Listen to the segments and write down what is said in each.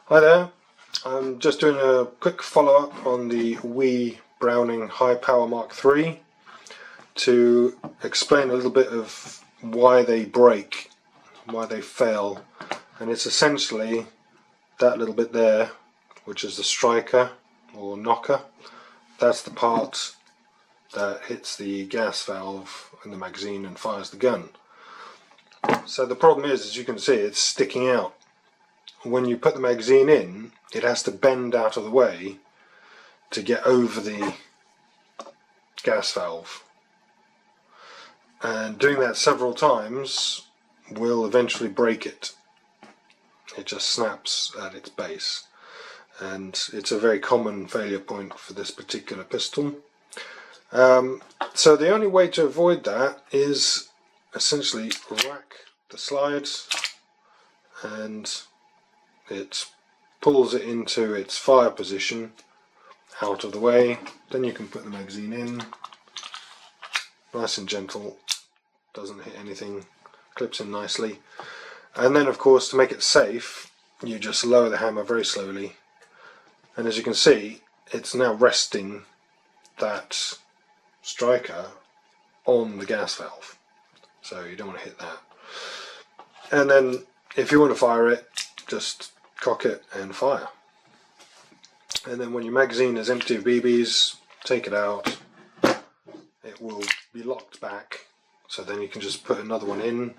Hi there, I'm just doing a quick follow-up on the Wii Browning High Power Mark III to explain a little bit of why they break, why they fail, and it's essentially that little bit there, which is the striker or knocker. That's the part that hits the gas valve in the magazine and fires the gun. So the problem is, as you can see, it's sticking out. When you put the magazine in, it has to bend out of the way to get over the gas valve, and doing that several times will eventually break it. It just snaps at its base, and it's a very common failure point for this particular pistol. So the only way to avoid that is essentially rack the slides, and it pulls it into its fire position out of the way. Then you can put the magazine in, nice and gentle, doesn't hit anything, clips in nicely. And then of course, to make it safe, you just lower the hammer very slowly, and as you can see, it's now resting that striker on the gas valve, so you don't want to hit that. And then if you want to fire it, just cock it and fire. And then when your magazine is empty of BBs, take it out. It will be locked back, so then you can just put another one in,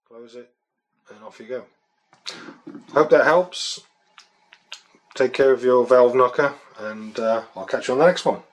close it, and off you go. Hope that helps. Take care of your valve knocker, and I'll catch you on the next one.